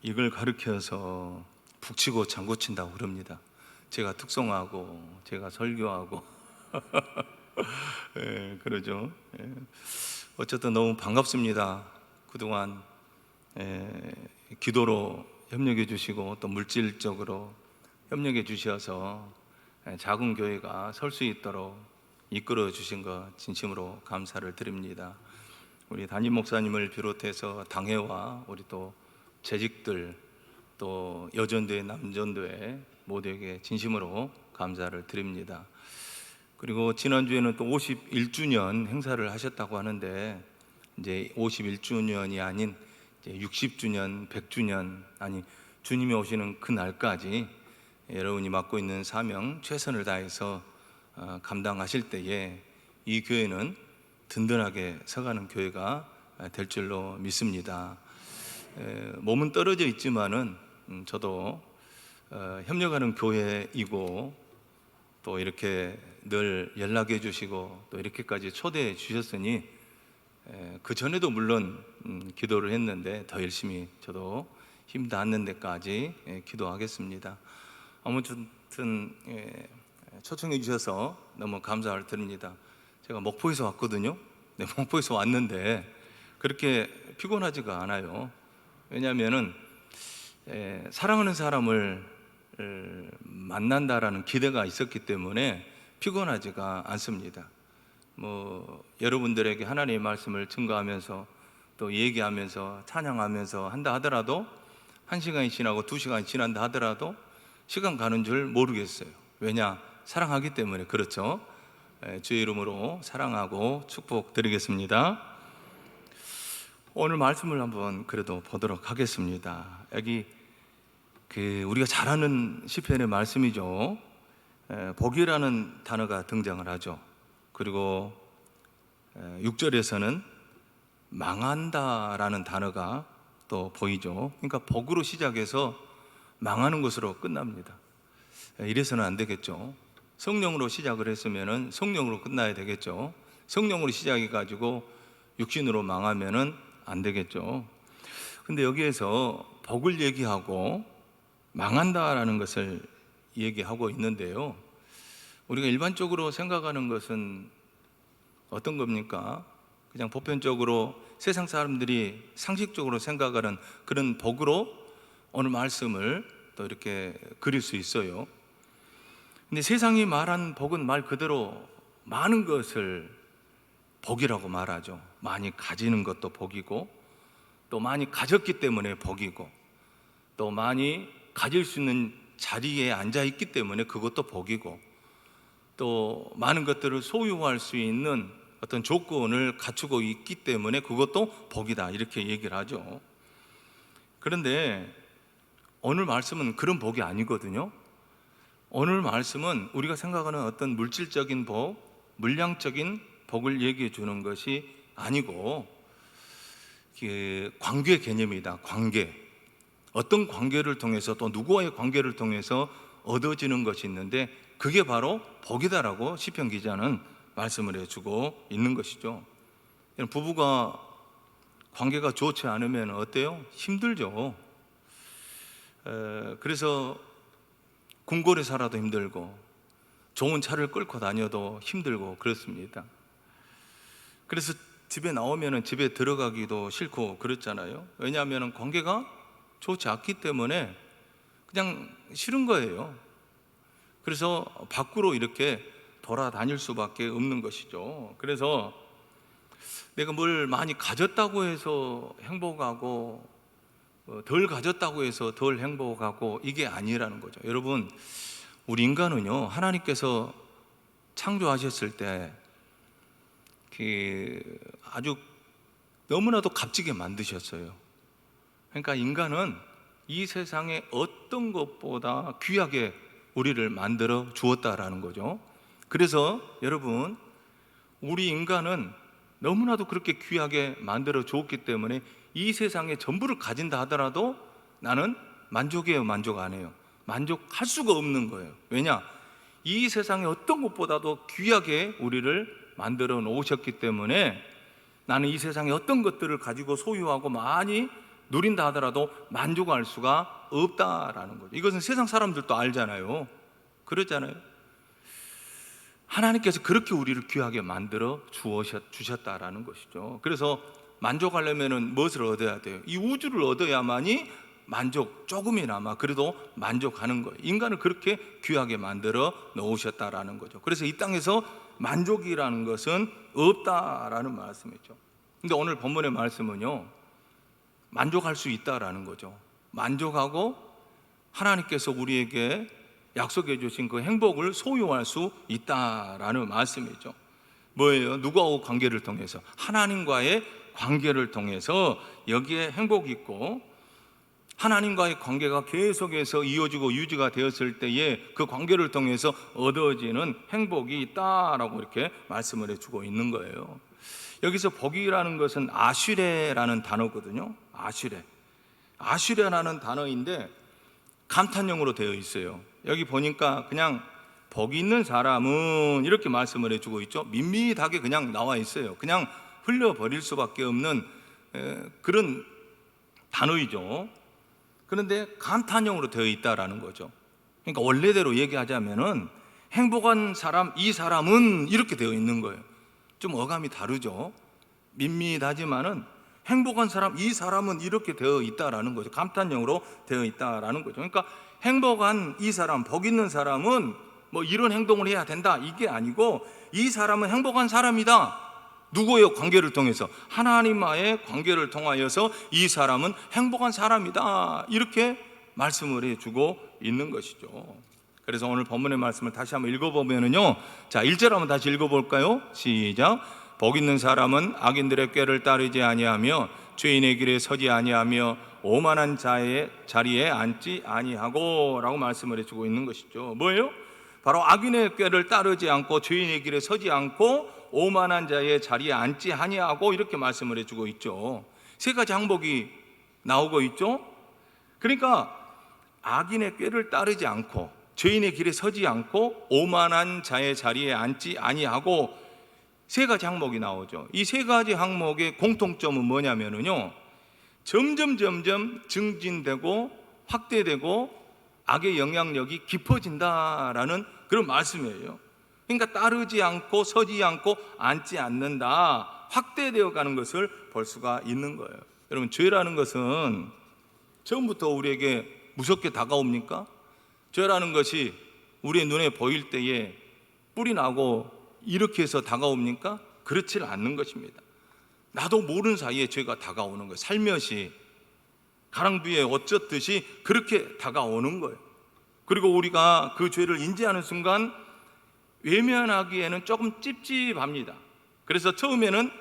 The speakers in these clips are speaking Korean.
이걸 가르쳐서 북치고 장구친다고 그럽니다. 제가 특송하고 제가 설교하고 그러죠. 어쨌든 너무 반갑습니다. 그동안 기도로 협력해 주시고 또 물질적으로 협력해 주셔서 작은 교회가 설 수 있도록 이끌어 주신 것 진심으로 감사를 드립니다. 우리 담임 목사님을 비롯해서 당회와 우리 또 재직들 또 여전도회 남전도회 모두에게 진심으로 감사를 드립니다. 그리고 지난주에는 또 51주년 행사를 하셨다고 하는데, 이제 51주년이 아닌 이제 60주년, 100주년, 아니 주님이 오시는 그 날까지 여러분이 맡고 있는 사명 최선을 다해서 감당하실 때에 이 교회는 든든하게 서가는 교회가 될 줄로 믿습니다. 몸은 떨어져 있지만은 저도 협력하는 교회이고 또 이렇게 늘 연락해 주시고 또 이렇게까지 초대해 주셨으니 그 전에도 물론 기도를 했는데 더 열심히 저도 힘 닿는 데까지 기도하겠습니다. 아무튼 초청해 주셔서 너무 감사를 드립니다. 제가 목포에서 왔거든요. 네, 목포에서 왔는데 그렇게 피곤하지가 않아요. 왜냐하면은 사랑하는 사람을 만난다라는 기대가 있었기 때문에 피곤하지가 않습니다. 여러분들에게 하나님의 말씀을 증거하면서 또 얘기하면서 찬양하면서 한다 하더라도 1시간이 지나고 2시간이 지난다 하더라도 시간 가는 줄 모르겠어요. 왜냐? 사랑하기 때문에. 그렇죠? 주의 이름으로 사랑하고 축복드리겠습니다. 오늘 말씀을 한번 그래도 보도록 하겠습니다. 여기 우리가 잘 아는 시편의 말씀이죠. 복이라는 단어가 등장을 하죠. 그리고 6절에서는 망한다라는 단어가 또 보이죠. 그러니까 복으로 시작해서 망하는 것으로 끝납니다. 이래서는 안 되겠죠. 성령으로 시작을 했으면 성령으로 끝나야 되겠죠. 성령으로 시작해가지고 육신으로 망하면 안 되겠죠. 근데 여기에서 복을 얘기하고 망한다라는 것을 얘기하고 있는데요, 우리가 일반적으로 생각하는 것은 어떤 겁니까? 그냥 보편적으로 세상 사람들이 상식적으로 생각하는 그런 복으로 오늘 말씀을 또 이렇게 그릴 수 있어요. 근데 세상이 말한 복은 말 그대로 많은 것을 복이라고 말하죠. 많이 가지는 것도 복이고, 또 많이 가졌기 때문에 복이고, 또 많이 가질 수 있는 자리에 앉아 있기 때문에 그것도 복이고, 또 많은 것들을 소유할 수 있는 어떤 조건을 갖추고 있기 때문에 그것도 복이다, 이렇게 얘기를 하죠. 그런데 오늘 말씀은 그런 복이 아니거든요. 오늘 말씀은 우리가 생각하는 어떤 물질적인 복, 물량적인 복을 얘기해 주는 것이 아니고 관계 개념이다. 관계. 어떤 관계를 통해서 또 누구와의 관계를 통해서 얻어지는 것이 있는데 그게 바로 복이다라고 시편 기자는 말씀을 해주고 있는 것이죠. 부부가 관계가 좋지 않으면 어때요? 힘들죠. 그래서 궁궐에 살아도 힘들고 좋은 차를 끌고 다녀도 힘들고 그렇습니다. 그래서 집에 나오면 집에 들어가기도 싫고 그렇잖아요. 왜냐하면 관계가 좋지 않기 때문에 그냥 싫은 거예요. 그래서 밖으로 이렇게 돌아다닐 수밖에 없는 것이죠. 그래서 내가 뭘 많이 가졌다고 해서 행복하고 덜 가졌다고 해서 덜 행복하고 이게 아니라는 거죠. 여러분, 우리 인간은요, 하나님께서 창조하셨을 때 아주 너무나도 값지게 만드셨어요. 그러니까 인간은 이 세상의 어떤 것보다 귀하게 우리를 만들어 주었다라는 거죠. 그래서 여러분, 우리 인간은 너무나도 그렇게 귀하게 만들어 주었기 때문에 이 세상의 전부를 가진다 하더라도 나는 만족해요, 만족 안 해요? 만족할 수가 없는 거예요. 왜냐? 이 세상의 어떤 것보다도 귀하게 우리를 만들어 놓으셨기 때문에 나는 이 세상의 어떤 것들을 가지고 소유하고 많이 누린다 하더라도 만족할 수가 없다라는 거죠. 이것은 세상 사람들도 알잖아요. 그렇잖아요. 하나님께서 그렇게 우리를 귀하게 만들어 주셨다라는 것이죠. 그래서 만족하려면 무엇을 얻어야 돼요? 이 우주를 얻어야만이 만족, 조금이나마 그래도 만족하는 거예요. 인간을 그렇게 귀하게 만들어 놓으셨다라는 거죠. 그래서 이 땅에서 만족이라는 것은 없다라는 말씀이죠. 근데 오늘 본문의 말씀은요, 만족할 수 있다라는 거죠. 만족하고 하나님께서 우리에게 약속해 주신 그 행복을 소유할 수 있다라는 말씀이죠. 뭐예요? 누구하고 관계를 통해서? 하나님과의 관계를 통해서 여기에 행복이 있고, 하나님과의 관계가 계속해서 이어지고 유지가 되었을 때에 그 관계를 통해서 얻어지는 행복이 있다라고 이렇게 말씀을 해주고 있는 거예요. 여기서 복이라는 것은 아슈레라는 단어거든요. 아슈레라는 단어인데 감탄형으로 되어 있어요. 여기 보니까 그냥 복이 있는 사람은 이렇게 말씀을 해주고 있죠. 밋밋하게 그냥 나와 있어요. 그냥 흘려버릴 수밖에 없는 그런 단어이죠. 그런데 감탄형으로 되어 있다라는 거죠. 그러니까 원래대로 얘기하자면은 행복한 사람, 이 사람은 이렇게 되어 있는 거예요. 좀 어감이 다르죠. 밋밋하지만은 행복한 사람, 이 사람은 이렇게 되어 있다라는 거죠. 감탄형으로 되어 있다라는 거죠. 그러니까 행복한 이 사람, 복 있는 사람은 뭐 이런 행동을 해야 된다, 이게 아니고 이 사람은 행복한 사람이다. 누구의 관계를 통해서? 하나님과의 관계를 통하여서 이 사람은 행복한 사람이다, 이렇게 말씀을 해주고 있는 것이죠. 그래서 오늘 본문의 말씀을 다시 한번 읽어보면요, 자 1절 한번 다시 읽어볼까요? 시작. 복 있는 사람은 악인들의 꾀를 따르지 아니하며 죄인의 길에 서지 아니하며 오만한 자의 자리에 앉지 아니하고 라고 말씀을 해주고 있는 것이죠. 뭐예요? 바로 악인의 꾀를 따르지 않고 죄인의 길에 서지 않고 오만한 자의 자리에 앉지 아니하고 이렇게 말씀을 해주고 있죠. 세 가지 항목이 나오고 있죠. 그러니까 악인의 꾀를 따르지 않고 죄인의 길에 서지 않고 오만한 자의 자리에 앉지 아니하고 세 가지 항목이 나오죠. 이 세 가지 항목의 공통점은 뭐냐면요, 점점 증진되고 확대되고 악의 영향력이 깊어진다라는 그런 말씀이에요. 그러니까 따르지 않고 서지 않고 앉지 않는다, 확대되어 가는 것을 볼 수가 있는 거예요. 여러분, 죄라는 것은 처음부터 우리에게 무섭게 다가옵니까? 죄라는 것이 우리의 눈에 보일 때에 뿔이 나고 이렇게 해서 다가옵니까? 그렇지 않는 것입니다. 나도 모르는 사이에 죄가 다가오는 거예요. 살며시 가랑비에 어쩌듯이 그렇게 다가오는 거예요. 그리고 우리가 그 죄를 인지하는 순간 외면하기에는 조금 찝찝합니다. 그래서 처음에는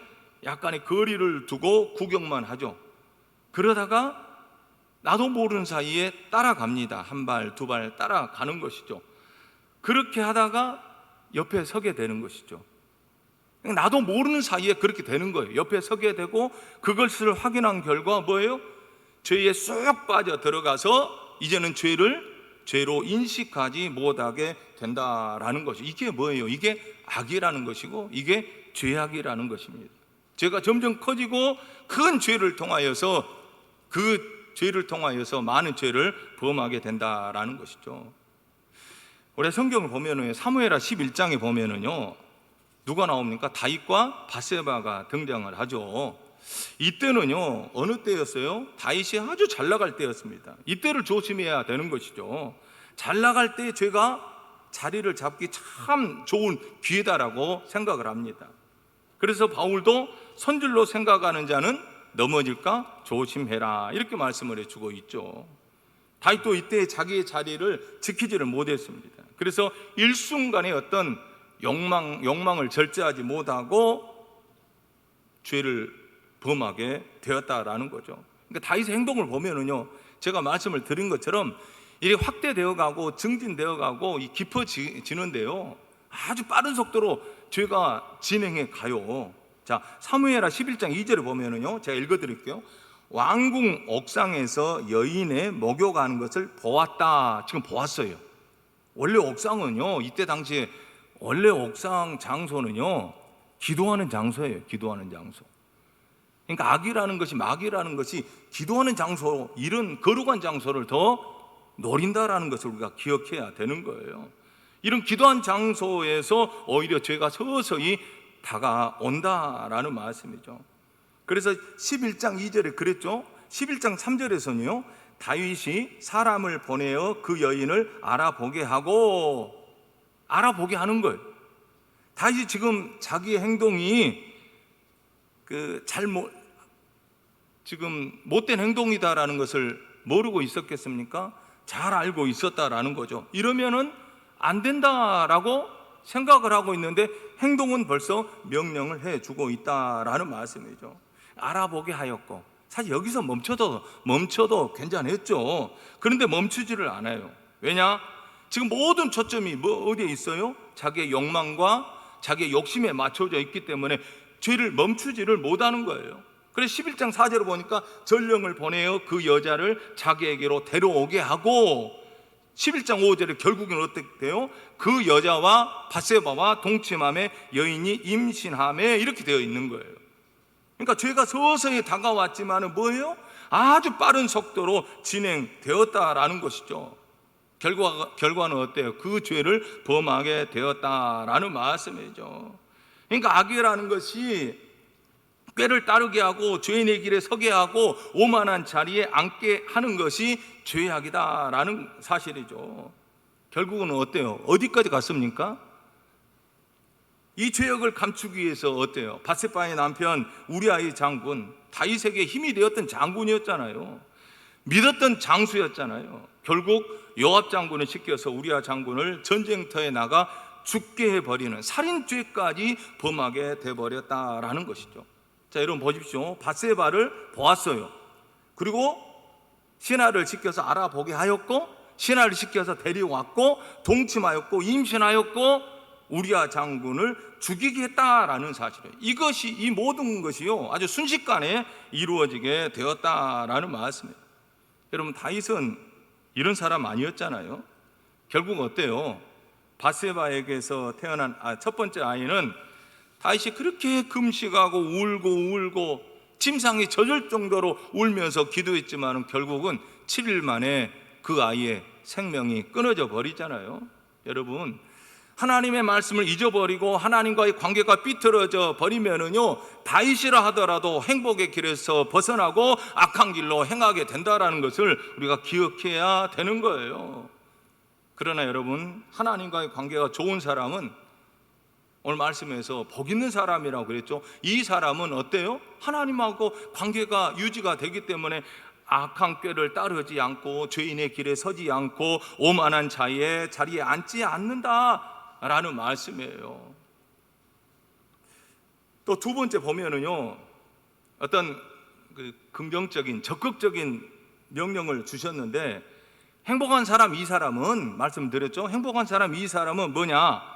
약간의 거리를 두고 구경만 하죠. 그러다가 나도 모르는 사이에 따라갑니다. 한 발, 두 발 따라가는 것이죠. 그렇게 하다가 옆에 서게 되는 것이죠. 나도 모르는 사이에 그렇게 되는 거예요. 옆에 서게 되고 그것을 확인한 결과 뭐예요? 죄에 쏙 빠져 들어가서 이제는 죄로 인식하지 못하게 된다라는 것이, 이게 뭐예요? 이게 악이라는 것이고 이게 죄악이라는 것입니다. 죄가 점점 커지고 큰 죄를 통하여서 많은 죄를 범하게 된다라는 것이죠. 우리 성경을 보면은 사무엘하 11장에 보면은요, 누가 나옵니까? 다윗과 밧세바가 등장을 하죠. 이때는요, 어느 때였어요? 다윗이 아주 잘 나갈 때였습니다. 이때를 조심해야 되는 것이죠. 잘 나갈 때 죄가 자리를 잡기 참 좋은 기회다라고 생각을 합니다. 그래서 바울도 선줄로 생각하는 자는 넘어질까 조심해라, 이렇게 말씀을 해주고 있죠. 다윗도 이때 자기의 자리를 지키지를 못했습니다. 그래서 일순간에 어떤 욕망을 절제하지 못하고 죄를 범하게 되었다라는 거죠. 그러니까 다윗의 행동을 보면은요, 제가 말씀을 드린 것처럼 이게 확대되어 가고 증진되어 가고 깊어지는데요, 아주 빠른 속도로 죄가 진행해 가요. 자, 사무엘하 11장 2절을 보면은요, 제가 읽어드릴게요. 왕궁 옥상에서 여인의 목욕하는 것을 보았다. 지금 보았어요. 원래 옥상은요, 이때 당시에 원래 옥상 장소는요, 기도하는 장소예요. 기도하는 장소. 그러니까 악이라는 것이, 마귀라는 것이 기도하는 장소, 이런 거룩한 장소를 더 노린다라는 것을 우리가 기억해야 되는 거예요. 이런 기도한 장소에서 오히려 죄가 서서히 다가온다라는 말씀이죠. 그래서 11장 2절에 그랬죠. 11장 3절에서는요, 다윗이 사람을 보내어 그 여인을 알아보게 하는 거예요. 다윗이 지금 자기의 행동이 지금 못된 행동이다라는 것을 모르고 있었겠습니까? 잘 알고 있었다라는 거죠. 이러면은 안 된다라고 생각을 하고 있는데 행동은 벌써 명령을 해주고 있다라는 말씀이죠. 알아보게 하였고, 사실 여기서 멈춰도 괜찮았죠. 그런데 멈추지를 않아요. 왜냐? 지금 모든 초점이 어디에 있어요? 자기의 욕망과 자기의 욕심에 맞춰져 있기 때문에 죄를 멈추지를 못하는 거예요. 그래서 11장 4절을 보니까 전령을 보내어 그 여자를 자기에게로 데려오게 하고, 11장 5절에 결국은 어떻게 돼요? 그 여자와 밧세바와 동침함에 여인이 임신함에, 이렇게 되어 있는 거예요. 그러니까 죄가 서서히 다가왔지만은 뭐예요? 아주 빠른 속도로 진행되었다라는 것이죠. 결과는 어때요? 그 죄를 범하게 되었다라는 말씀이죠. 그러니까 악이라는 것이 꾀를 따르게 하고 죄인의 길에 서게 하고 오만한 자리에 앉게 하는 것이 죄악이다라는 사실이죠. 결국은 어때요? 어디까지 갔습니까? 이 죄악을 감추기 위해서 어때요? 밧세바의 남편 우리아의 장군, 다윗에게 힘이 되었던 장군이었잖아요. 믿었던 장수였잖아요. 결국 요압 장군을 시켜서 우리아 장군을 전쟁터에 나가 죽게 해버리는 살인죄까지 범하게 돼버렸다라는 것이죠. 자, 여러분 보십시오. 밧세바를 보았어요. 그리고 신하를 시켜서 알아보게 하였고, 신하를 시켜서 데려왔고, 동침하였고, 임신하였고, 우리아 장군을 죽이게 했다라는 사실이에요. 이 모든 것이요, 아주 순식간에 이루어지게 되었다라는 말씀이에요. 여러분, 다윗은 이런 사람 아니었잖아요. 결국 어때요? 밧세바에게서 태어난 첫 번째 아이는 다윗이 그렇게 금식하고 울고 침상이 젖을 정도로 울면서 기도했지만 결국은 7일 만에 그 아이의 생명이 끊어져 버리잖아요. 여러분, 하나님의 말씀을 잊어버리고 하나님과의 관계가 삐뚤어져 버리면은요, 다윗이라 하더라도 행복의 길에서 벗어나고 악한 길로 행하게 된다라는 것을 우리가 기억해야 되는 거예요. 그러나 여러분, 하나님과의 관계가 좋은 사람은, 오늘 말씀에서 복 있는 사람이라고 그랬죠. 이 사람은 어때요? 하나님하고 관계가 유지가 되기 때문에 악한 꾀를 따르지 않고 죄인의 길에 서지 않고 오만한 자의 자리에 앉지 않는다라는 말씀이에요. 또 두 번째 보면은요, 어떤 긍정적인 적극적인 명령을 주셨는데, 행복한 사람 이 사람은, 말씀드렸죠. 행복한 사람 이 사람은 뭐냐?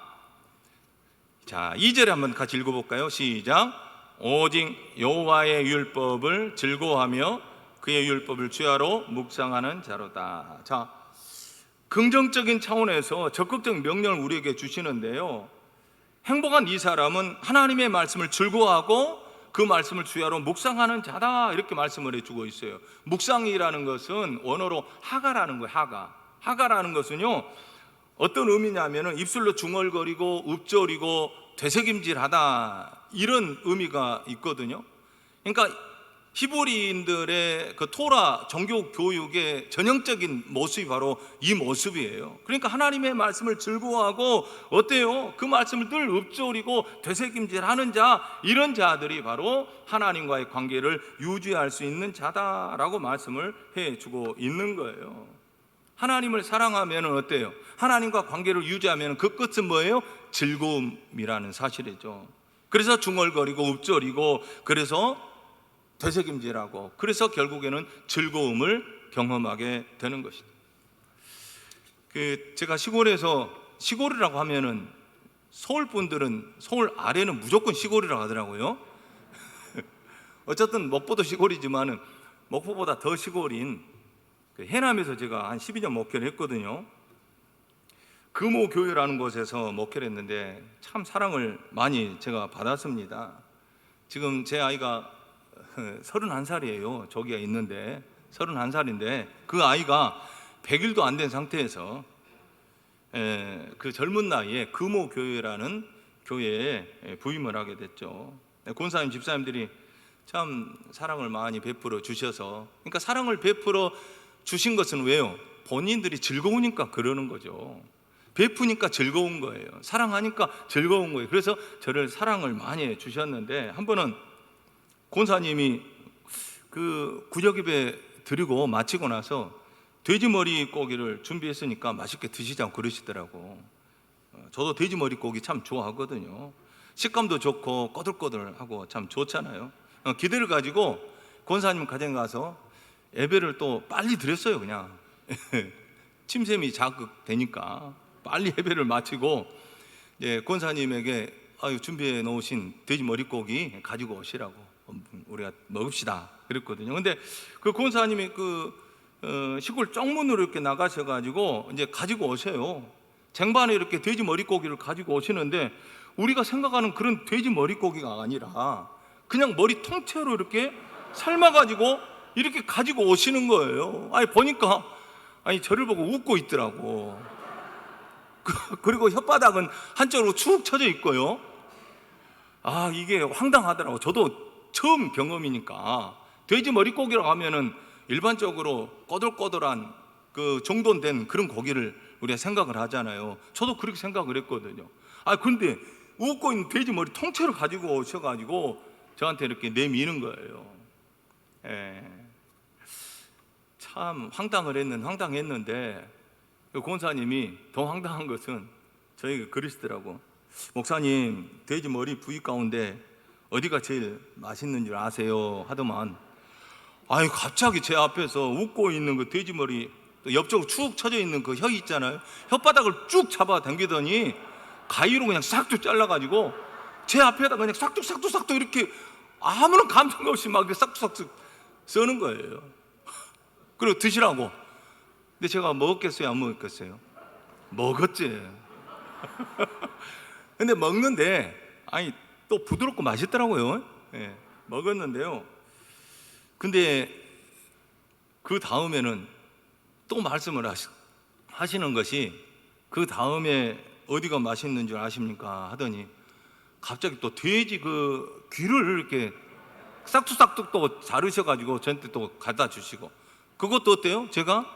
자, 2절에 한번 같이 읽어볼까요? 시작. 오직 여호와의 율법을 즐거워하며 그의 율법을 주야로 묵상하는 자로다. 자, 긍정적인 차원에서 적극적 명령을 우리에게 주시는데요, 행복한 이 사람은 하나님의 말씀을 즐거워하고 그 말씀을 주야로 묵상하는 자다, 이렇게 말씀을 해주고 있어요. 묵상이라는 것은 원어로 하가라는 거예요. 하가라는 것은요, 어떤 의미냐면은 입술로 중얼거리고 읊조리고 되새김질하다, 이런 의미가 있거든요. 그러니까 히브리인들의 그 토라 종교 교육의 전형적인 모습이 바로 이 모습이에요. 그러니까 하나님의 말씀을 즐거워하고 어때요? 그 말씀을 늘 읊조리고 되새김질하는 자, 이런 자들이 바로 하나님과의 관계를 유지할 수 있는 자다라고 말씀을 해주고 있는 거예요. 하나님을 사랑하면 어때요? 하나님과 관계를 유지하면 그 끝은 뭐예요? 즐거움이라는 사실이죠. 그래서 중얼거리고 읊조리고, 그래서 되새김질하고, 그래서 결국에는 즐거움을 경험하게 되는 것이죠. 제가 시골이라고 하면은, 서울 분들은 서울 아래는 무조건 시골이라고 하더라고요. 어쨌든 목포도 시골이지만은 목포보다 더 시골인 해남에서 제가 한 12년 목회를 했거든요. 금호교회라는 곳에서 목회를 했는데 참 사랑을 많이 제가 받았습니다. 지금 제 아이가 31살이에요. 저기가 있는데 31살인데 그 아이가 100일도 안 된 상태에서 그 젊은 나이에 금호교회라는 교회에 부임을 하게 됐죠. 권사님 집사님들이 참 사랑을 많이 베풀어 주셔서, 그러니까 사랑을 베풀어 주신 것은 왜요? 본인들이 즐거우니까 그러는 거죠. 베푸니까 즐거운 거예요. 사랑하니까 즐거운 거예요. 그래서 저를 사랑을 많이 해 주셨는데, 한 번은 권사님이 그 구역 예배 드리고 마치고 나서 돼지머리 고기를 준비했으니까 맛있게 드시자고 그러시더라고. 저도 돼지머리 고기 참 좋아하거든요. 식감도 좋고 꼬들꼬들하고 참 좋잖아요. 기대를 가지고 권사님 가정 가서 예배를 또 빨리 드렸어요. 그냥 침샘이 자극되니까 빨리 예배를 마치고 권사님에게 준비해 놓으신 돼지 머릿고기 가지고 오시라고 우리가 먹읍시다 그랬거든요. 근데 그 권사님이 시골 쪽문으로 이렇게 나가셔가지고 이제 가지고 오세요. 쟁반에 이렇게 돼지 머릿고기를 가지고 오시는데, 우리가 생각하는 그런 돼지 머릿고기가 아니라 그냥 머리 통째로 이렇게 삶아가지고 이렇게 가지고 오시는 거예요. 보니까 저를 보고 웃고 있더라고. 그리고 혓바닥은 한쪽으로 축 처져 있고요. 이게 황당하더라고. 저도 처음 경험이니까. 돼지 머릿고기라고 하면은 일반적으로 꼬들꼬들한 그 정돈된 그런 고기를 우리가 생각을 하잖아요. 저도 그렇게 생각을 했거든요. 근데 웃고 있는 돼지 머리 통째로 가지고 오셔가지고 저한테 이렇게 내미는 거예요. 참 황당했는데 그 권사님이 더 황당한 것은 저희가 그러시더라고. 목사님, 돼지 머리 부위 가운데 어디가 제일 맛있는 줄 아세요? 하더만 갑자기 제 앞에서 웃고 있는 그 돼지 머리 옆쪽으로 축 처져 있는 그 혀 있잖아요. 혓바닥을 쭉 잡아 당기더니 가위로 그냥 싹둑 잘라가지고 제 앞에다 그냥 싹둑 이렇게 아무런 감정 없이 막 싹둑 써는 거예요. 그리고 드시라고. 근데 제가 먹었겠어요? 안 먹었겠어요? 먹었지. 근데 먹는데 또 부드럽고 맛있더라고요. 먹었는데요. 근데 그 다음에는 또 말씀을 하시는 것이, 그 다음에 어디가 맛있는 줄 아십니까? 하더니 갑자기 또 돼지 그 귀를 이렇게 싹둑 또 자르셔가지고 저한테 또 갖다 주시고, 그것도 어때요? 제가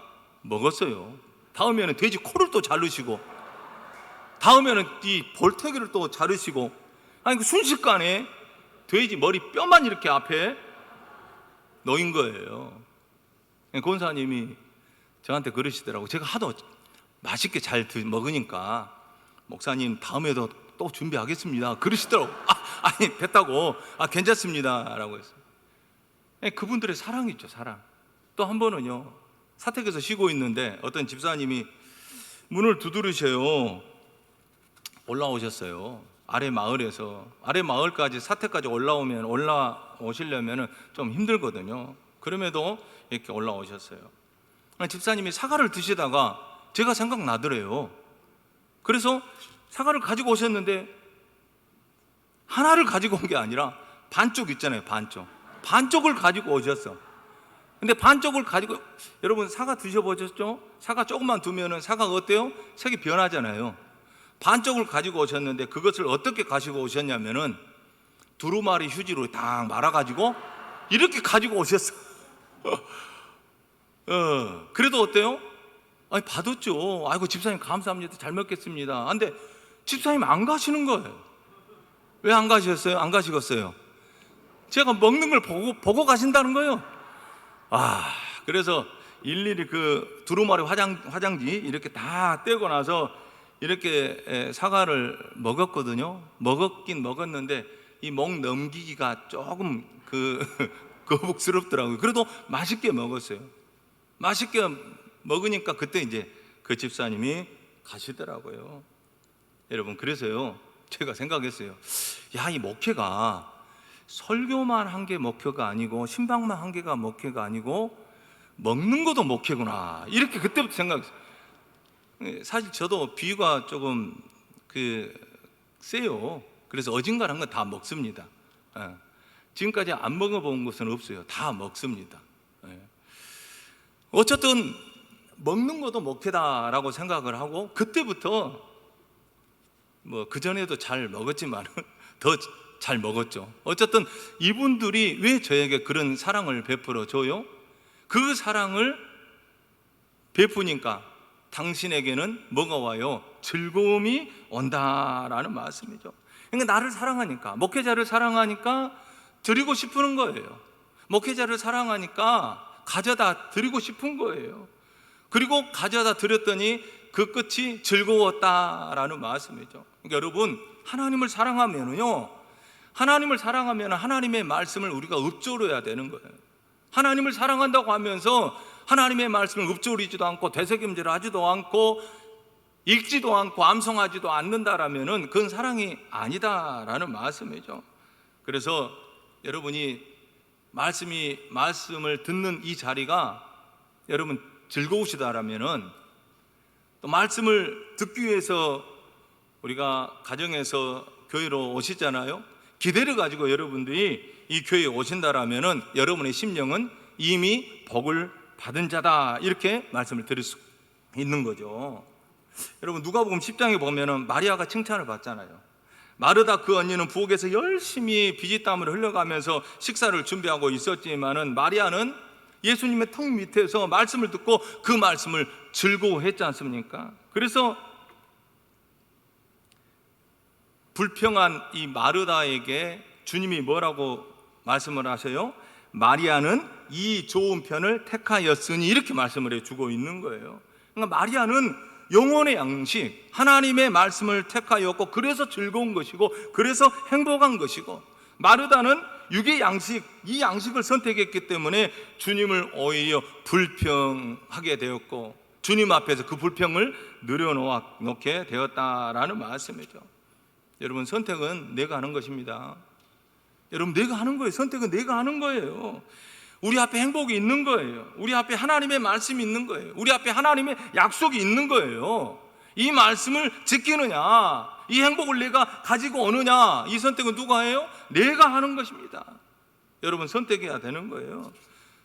먹었어요. 다음에는 돼지 코를 또 자르시고, 다음에는 이 볼태기를 또 자르시고, 그 순식간에 돼지 머리 뼈만 이렇게 앞에 놓인 거예요. 권사님이 저한테 그러시더라고. 제가 하도 맛있게 잘 먹으니까 목사님 다음에도 또 준비하겠습니다 그러시더라고. 됐다고. 괜찮습니다 라고 했어요. 그분들의 사랑이죠, 사랑. 또 한 번은요, 사택에서 쉬고 있는데 어떤 집사님이 문을 두드리셔요. 올라오셨어요. 아래 마을까지, 사택까지 올라오시려면 좀 힘들거든요. 그럼에도 이렇게 올라오셨어요. 집사님이 사과를 드시다가 제가 생각나더래요. 그래서 사과를 가지고 오셨는데 하나를 가지고 온 게 아니라 반쪽 있잖아요. 반쪽을 가지고 오셨어. 근데 반쪽을 가지고, 여러분 사과 드셔보셨죠? 사과 조금만 두면은 사과가 어때요? 색이 변하잖아요. 반쪽을 가지고 오셨는데 그것을 어떻게 가지고 오셨냐면은 두루마리 휴지로 딱 말아가지고 이렇게 가지고 오셨어. 그래도 어때요? 받았죠. 집사님 감사합니다. 잘 먹겠습니다. 근데 집사님 안 가시는 거예요. 왜 안 가셨어요? 안 가시겠어요? 제가 먹는 걸 보고 가신다는 거예요. 그래서 일일이 그 두루마리 화장지 이렇게 다 떼고 나서 이렇게 사과를 먹었거든요. 먹었는데 이 목 넘기기가 조금 거북스럽더라고요. 그래도 맛있게 먹었어요. 맛있게 먹으니까 그때 이제 그 집사님이 가시더라고요. 여러분, 그래서요 제가 생각했어요. 이 목회가 설교만 한 게 목회가 아니고 신방만 한 개가 목회가 아니고 먹는 것도 목회구나, 이렇게 그때부터 생각했어요. 사실 저도 비유가 조금 세요. 그래서 어중간한 건 다 먹습니다. 지금까지 안 먹어본 것은 없어요. 다 먹습니다. 예. 어쨌든 먹는 것도 목회다라고 생각을 하고, 그때부터 뭐 그전에도 잘 먹었지만 더 잘 먹었죠. 어쨌든 이분들이 왜 저에게 그런 사랑을 베풀어 줘요? 그 사랑을 베푸니까 당신에게는 뭐가 와요? 즐거움이 온다라는 말씀이죠. 그러니까 나를 사랑하니까, 목회자를 사랑하니까 드리고 싶은 거예요. 목회자를 사랑하니까 가져다 드리고 싶은 거예요. 그리고 가져다 드렸더니 그 끝이 즐거웠다라는 말씀이죠. 그러니까 여러분, 하나님을 사랑하면요, 하나님을 사랑하면 하나님의 말씀을 우리가 읊조려야 되는 거예요. 하나님을 사랑한다고 하면서 하나님의 말씀을 읊조리지도 않고 되새김질하지도 않고 읽지도 않고 암송하지도 않는다라면은 그건 사랑이 아니다라는 말씀이죠. 그래서 여러분이 말씀을 듣는 이 자리가 여러분 즐거우시다라면은, 또 말씀을 듣기 위해서 우리가 가정에서 교회로 오시잖아요. 기대를 가지고 여러분들이 이 교회에 오신다라면은 여러분의 심령은 이미 복을 받은 자다, 이렇게 말씀을 드릴 수 있는 거죠. 여러분, 누가복음 10장에 보면은 마리아가 칭찬을 받잖아요. 마르다 그 언니는 부엌에서 열심히 비지땀을 흘려가면서 식사를 준비하고 있었지만은 마리아는 예수님의 턱 밑에서 말씀을 듣고 그 말씀을 즐거워했지 않습니까? 그래서 불평한 이 마르다에게 주님이 뭐라고 말씀을 하세요? 마리아는 이 좋은 편을 택하였으니, 이렇게 말씀을 해주고 있는 거예요. 그러니까 마리아는 영혼의 양식, 하나님의 말씀을 택하였고, 그래서 즐거운 것이고, 그래서 행복한 것이고, 마르다는 육의 양식, 이 양식을 선택했기 때문에 주님을 오히려 불평하게 되었고, 주님 앞에서 그 불평을 늘여놓게 되었다라는 말씀이죠. 여러분, 선택은 내가 하는 것입니다. 여러분, 내가 하는 거예요. 선택은 내가 하는 거예요. 우리 앞에 행복이 있는 거예요. 우리 앞에 하나님의 말씀이 있는 거예요. 우리 앞에 하나님의 약속이 있는 거예요. 이 말씀을 지키느냐, 이 행복을 내가 가지고 오느냐, 이 선택은 누가 해요? 내가 하는 것입니다. 여러분, 선택해야 되는 거예요.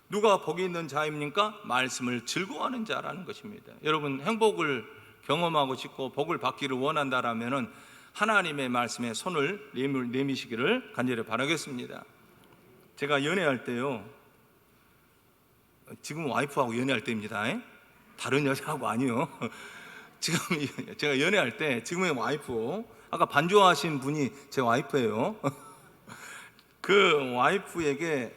누가 복이 있는 자입니까? 말씀을 즐거워하는 자라는 것입니다. 여러분, 행복을 경험하고 싶고 복을 받기를 원한다라면은 하나님의 말씀에 손을 내미시기를 간절히 바라겠습니다. 제가 연애할 때요, 지금 와이프하고 연애할 때입니다. 다른 여자하고 아니요. 지금 제가 연애할 때 지금의 와이프, 아까 반주하신 분이 제 와이프예요. 그 와이프에게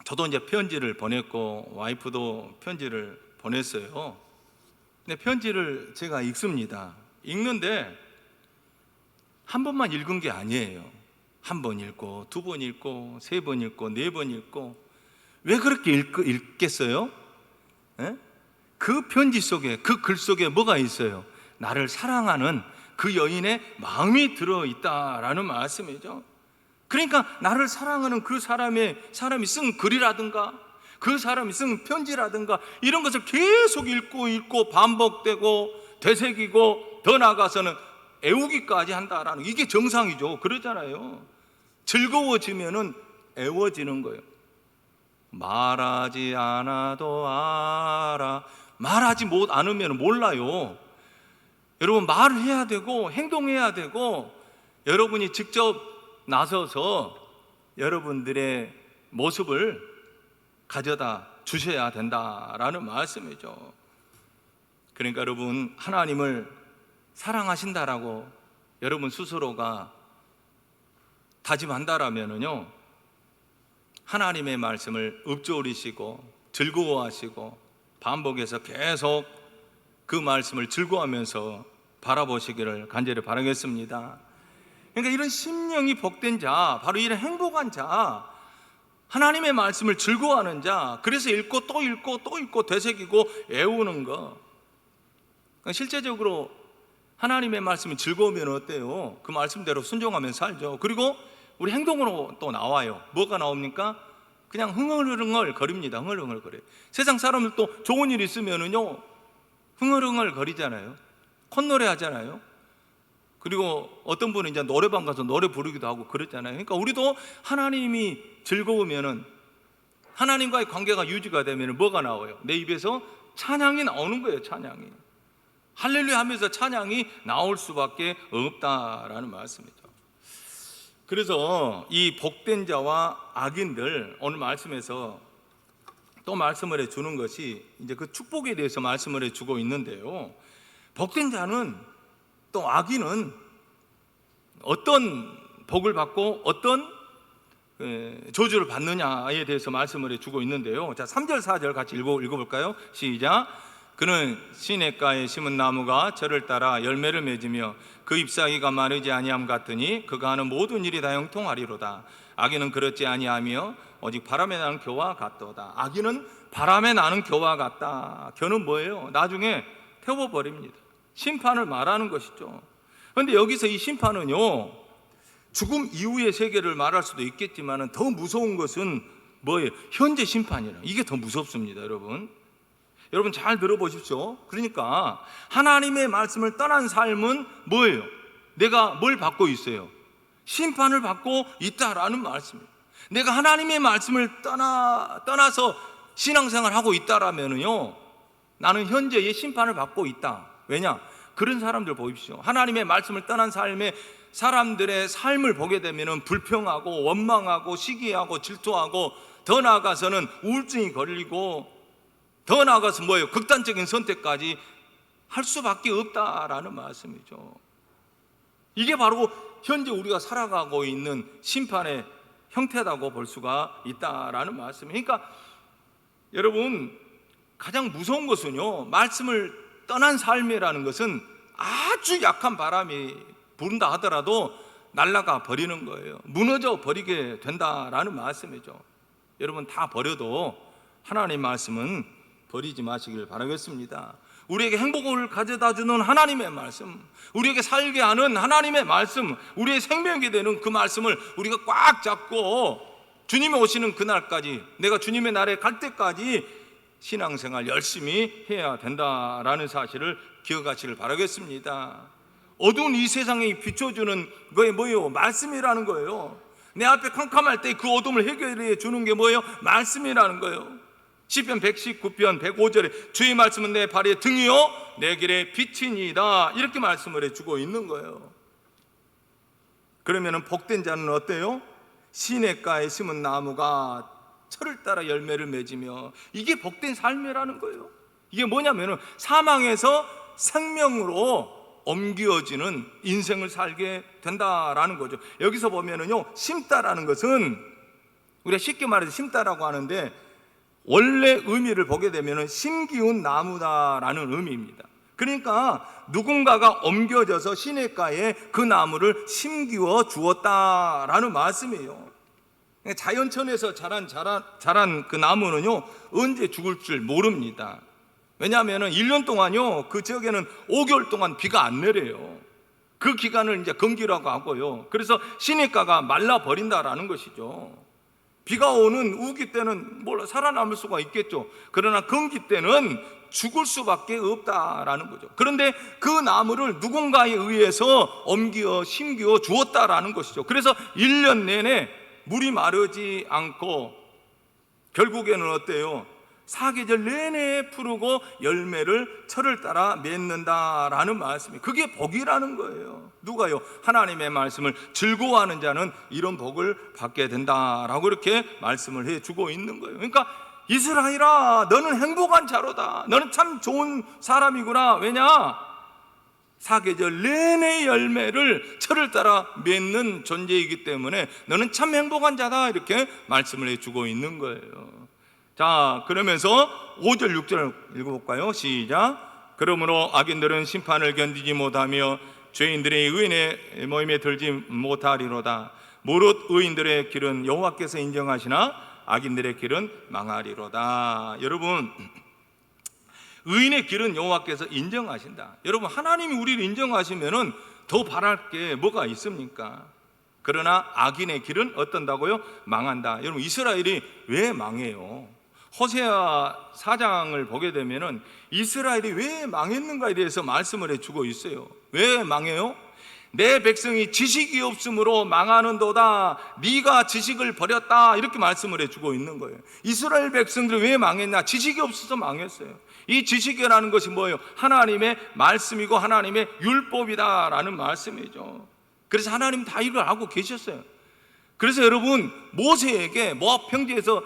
저도 이제 편지를 보냈고 와이프도 편지를 보냈어요. 근데 편지를 제가 읽습니다. 읽는데 한 번만 읽은 게 아니에요. 한 번 읽고, 두 번 읽고, 세 번 읽고, 네 번 읽고. 왜 그렇게 읽겠어요? 그 편지 속에, 그 글 속에 뭐가 있어요? 나를 사랑하는 그 여인의 마음이 들어있다라는 말씀이죠. 그러니까 나를 사랑하는 그 사람이 쓴 글이라든가, 그 사람이 쓴 편지라든가, 이런 것을 계속 읽고 반복되고 되새기고, 더 나아가서는 애우기까지 한다라는, 이게 정상이죠. 그러잖아요. 즐거워지면은 애워지는 거예요. 말하지 않아도 알아. 말하지 않으면 몰라요. 여러분, 말을 해야 되고 행동해야 되고, 여러분이 직접 나서서 여러분들의 모습을 가져다 주셔야 된다라는 말씀이죠. 그러니까 여러분, 하나님을 사랑하신다라고 여러분 스스로가 다짐한다라면은요, 하나님의 말씀을 읊조리시고 즐거워하시고 반복해서 계속 그 말씀을 즐거워하면서 바라보시기를 간절히 바라겠습니다. 그러니까 이런 심령이 복된 자, 바로 이런 행복한 자, 하나님의 말씀을 즐거워하는 자, 그래서 읽고 또 읽고 또 읽고 되새기고 애우는 거. 그러니까 실제적으로 하나님의 말씀이 즐거우면 어때요? 그 말씀대로 순종하면 살죠. 그리고 우리 행동으로 또 나와요. 뭐가 나옵니까? 그냥 흥얼흥얼 거립니다. 흥얼흥얼 거려요. 세상 사람들도 좋은 일 있으면은요 흥얼흥얼 거리잖아요. 콧노래 하잖아요. 그리고 어떤 분은 이제 노래방 가서 노래 부르기도 하고 그랬잖아요. 그러니까 우리도 하나님이 즐거우면은, 하나님과의 관계가 유지가 되면 뭐가 나와요? 내 입에서 찬양이 나오는 거예요. 찬양이. 할렐루야 하면서 찬양이 나올 수밖에 없다라는 말씀이죠. 그래서 이 복된 자와 악인들, 오늘 말씀에서 또 말씀을 해주는 것이 이제 그 축복에 대해서 말씀을 해주고 있는데요, 복된 자는 또 악인은 어떤 복을 받고 어떤 저주를 받느냐에 대해서 말씀을 해주고 있는데요. 자, 3절 4절 같이 읽어볼까요? 시작. 그는 시냇가에 심은 나무가 저를 따라 열매를 맺으며 그 잎사귀가 마르지 아니함 같으니 그가 하는 모든 일이 다 형통하리로다. 악인은 그렇지 아니하며 오직 바람에 나는 겨와 같도다. 악인은 바람에 나는 겨와 같다. 겨는 뭐예요? 나중에 태워버립니다. 심판을 말하는 것이죠. 그런데 여기서 이 심판은요, 죽음 이후의 세계를 말할 수도 있겠지만 더 무서운 것은 뭐예요? 현재 심판이라. 이게 더 무섭습니다. 여러분 잘 들어보십시오. 그러니까 하나님의 말씀을 떠난 삶은 뭐예요? 내가 뭘 받고 있어요? 심판을 받고 있다라는 말씀이에요. 내가 하나님의 말씀을 떠나서 신앙생활을 하고 있다라면요, 나는 현재의 심판을 받고 있다. 왜냐? 그런 사람들 보십시오. 하나님의 말씀을 떠난 삶에 사람들의 삶을 보게 되면 불평하고 원망하고 시기하고 질투하고, 더 나아가서는 우울증이 걸리고, 더 나아가서 뭐예요? 극단적인 선택까지 할 수밖에 없다라는 말씀이죠. 이게 바로 현재 우리가 살아가고 있는 심판의 형태라고 볼 수가 있다라는 말씀이에요. 그러니까 여러분, 가장 무서운 것은요, 말씀을 떠난 삶이라는 것은 아주 약한 바람이 부른다 하더라도 날아가 버리는 거예요. 무너져 버리게 된다라는 말씀이죠. 여러분, 다 버려도 하나님의 말씀은 버리지 마시길 바라겠습니다. 우리에게 행복을 가져다 주는 하나님의 말씀, 우리에게 살게 하는 하나님의 말씀, 우리의 생명이 되는 그 말씀을 우리가 꽉 잡고 주님이 오시는 그날까지, 내가 주님의 날에 갈 때까지 신앙생활 열심히 해야 된다라는 사실을 기억하시길 바라겠습니다. 어두운 이 세상에 비춰주는 거에 뭐예요? 말씀이라는 거예요. 내 앞에 캄캄할 때 그 어둠을 해결해 주는 게 뭐예요? 말씀이라는 거예요. 시편 119편 105절에 주의 말씀은 내 발의 등이요 내 길의 빛이니이다, 이렇게 말씀을 해주고 있는 거예요. 그러면 복된 자는 어때요? 시냇가에 심은 나무가 철을 따라 열매를 맺으며, 이게 복된 삶이라는 거예요. 이게 뭐냐면 사망에서 생명으로 옮겨지는 인생을 살게 된다라는 거죠. 여기서 보면은요, 심다라는 것은 우리가 쉽게 말해서 심다라고 하는데 원래 의미를 보게 되면은 심기운 나무다라는 의미입니다. 그러니까 누군가가 옮겨져서 시냇가에 그 나무를 심기워 주었다라는 말씀이에요. 자연천에서 자란 그 나무는요, 언제 죽을 줄 모릅니다. 왜냐하면 1년 동안요, 그 지역에는 5개월 동안 비가 안 내려요. 그 기간을 이제 건기라고 하고요. 그래서 시냇가가 말라버린다라는 것이죠. 비가 오는 우기 때는 살아남을 수가 있겠죠. 그러나 건기 때는 죽을 수밖에 없다라는 거죠. 그런데 그 나무를 누군가에 의해서 옮겨 심기어 주었다라는 것이죠. 그래서 1년 내내 물이 마르지 않고 결국에는 어때요? 사계절 내내 푸르고 열매를 철을 따라 맺는다라는 말씀이, 그게 복이라는 거예요. 누가요? 하나님의 말씀을 즐거워하는 자는 이런 복을 받게 된다라고 이렇게 말씀을 해주고 있는 거예요. 그러니까 이스라엘아, 너는 행복한 자로다. 너는 참 좋은 사람이구나. 왜냐? 사계절 내내 열매를 철을 따라 맺는 존재이기 때문에 너는 참 행복한 자다, 이렇게 말씀을 해주고 있는 거예요. 자, 그러면서 5절 6절 읽어볼까요? 시작. 그러므로 악인들은 심판을 견디지 못하며 죄인들의 의인의 모임에 들지 못하리로다. 무릇 의인들의 길은 여호와께서 인정하시나 악인들의 길은 망하리로다. 여러분, 의인의 길은 여호와께서 인정하신다. 여러분, 하나님이 우리를 인정하시면은 더 바랄 게 뭐가 있습니까? 그러나 악인의 길은 어떤다고요? 망한다. 여러분, 이스라엘이 왜 망해요? 호세아 4장을 보게 되면은 이스라엘이 왜 망했는가에 대해서 말씀을 해주고 있어요. 왜 망해요? 내 백성이 지식이 없으므로 망하는도다. 네가 지식을 버렸다. 이렇게 말씀을 해주고 있는 거예요. 이스라엘 백성들이 왜 망했냐? 지식이 없어서 망했어요. 이 지식이라는 것이 뭐예요? 하나님의 말씀이고 하나님의 율법이다라는 말씀이죠. 그래서 하나님 다 이걸 알고 계셨어요. 그래서 여러분, 모세에게 모압 평지에서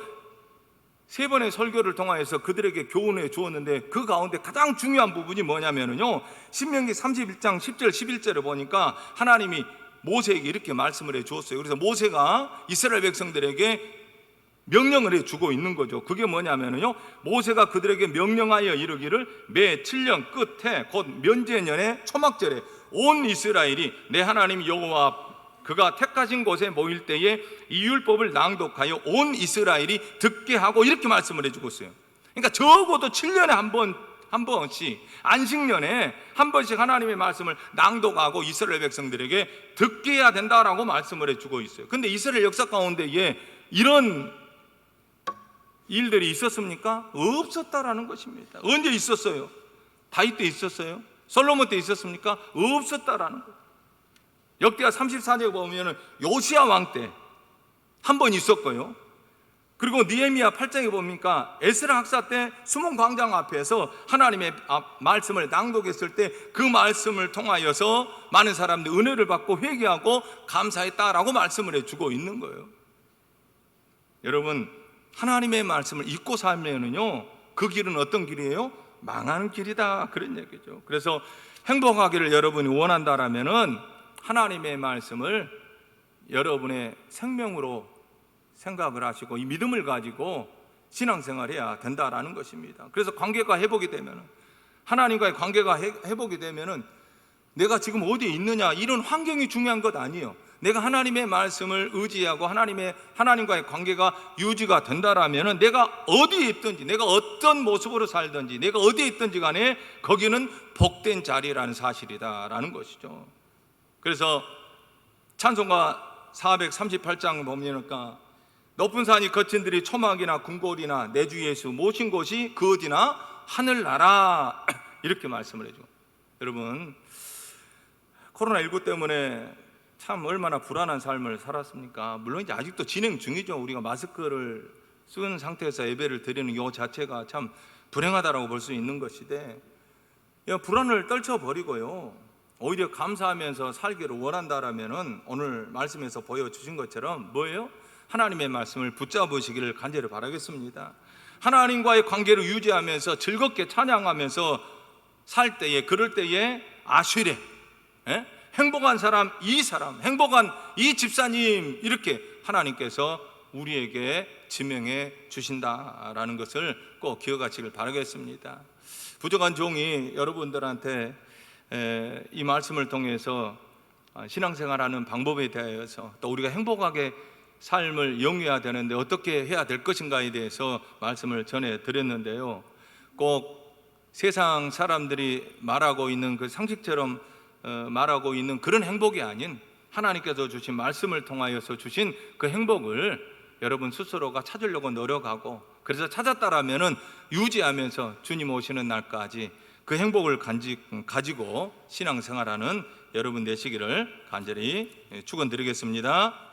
3번의 설교를 통하여서 그들에게 교훈해 주었는데, 그 가운데 가장 중요한 부분이 뭐냐면요, 신명기 31장 10절 11절을 보니까 하나님이 모세에게 이렇게 말씀을 해 주었어요. 그래서 모세가 이스라엘 백성들에게 명령을 해 주고 있는 거죠. 그게 뭐냐면요, 모세가 그들에게 명령하여 이르기를 매 7년 끝에 곧 면제년의 초막절에 온 이스라엘이 내 하나님 여호와 그가 택하신 곳에 모일 때에 이 율법을 낭독하여 온 이스라엘이 듣게 하고, 이렇게 말씀을 해주고 있어요. 그러니까 적어도 7년에 한 번씩, 안식년에 한 번씩 하나님의 말씀을 낭독하고 이스라엘 백성들에게 듣게 해야 된다라고 말씀을 해주고 있어요. 근데 이스라엘 역사 가운데에 이런 일들이 있었습니까? 없었다라는 것입니다. 언제 있었어요? 다윗 때 있었어요? 솔로몬 때 있었습니까? 없었다라는 거예요. 역대하 34장에 보면 요시야 왕 때 한 번 있었고요. 그리고 느헤미야 8장에 보니까 에스라 학사 때 수문 광장 앞에서 하나님의 말씀을 낭독했을 때 그 말씀을 통하여서 많은 사람들이 은혜를 받고 회개하고 감사했다라고 말씀을 해주고 있는 거예요. 여러분, 하나님의 말씀을 잊고 살면은요, 그 길은 어떤 길이에요? 망하는 길이다, 그런 얘기죠. 그래서 행복하기를 여러분이 원한다라면은 하나님의 말씀을 여러분의 생명으로 생각을 하시고 이 믿음을 가지고 신앙생활해야 된다라는 것입니다. 그래서 관계가 회복이 되면, 하나님과의 관계가 회복이 되면은 내가 지금 어디에 있느냐, 이런 환경이 중요한 것 아니에요. 내가 하나님의 말씀을 의지하고 하나님과의 관계가 유지가 된다라면은 내가 어디에 있든지, 내가 어떤 모습으로 살든지, 내가 어디에 있든지 간에 거기는 복된 자리라는 사실이다라는 것이죠. 그래서 찬송가 438장 보면까 높은 산이 거친 들이 초막이나 궁궐이나 내 주 예수 모신 곳이 그 어디나 하늘나라, 이렇게 말씀을 해줘. 여러분, 코로나19 때문에 참 얼마나 불안한 삶을 살았습니까? 물론 이제 아직도 진행 중이죠. 우리가 마스크를 쓴 상태에서 예배를 드리는 이 자체가 참 불행하다라고 볼 수 있는 것인데, 불안을 떨쳐버리고요, 오히려 감사하면서 살기를 원한다라면은 오늘 말씀에서 보여주신 것처럼 뭐예요? 하나님의 말씀을 붙잡으시기를 간절히 바라겠습니다. 하나님과의 관계를 유지하면서 즐겁게 찬양하면서 살 때에, 그럴 때에 아쉬레, 행복한 사람, 행복한 이 집사님, 이렇게 하나님께서 우리에게 지명해 주신다라는 것을 꼭 기억하시길 바라겠습니다. 부족한 종이 여러분들한테 이 말씀을 통해서 신앙생활하는 방법에 대해서, 또 우리가 행복하게 삶을 영위해야 되는데 어떻게 해야 될 것인가에 대해서 말씀을 전해 드렸는데요, 꼭 세상 사람들이 말하고 있는 그 상식처럼 말하고 있는 그런 행복이 아닌 하나님께서 주신 말씀을 통하여서 주신 그 행복을 여러분 스스로가 찾으려고 노력하고, 그래서 찾았다라면은 유지하면서 주님 오시는 날까지 그 행복을 가지고 신앙생활하는 여러분 되시기를 간절히 축원드리겠습니다.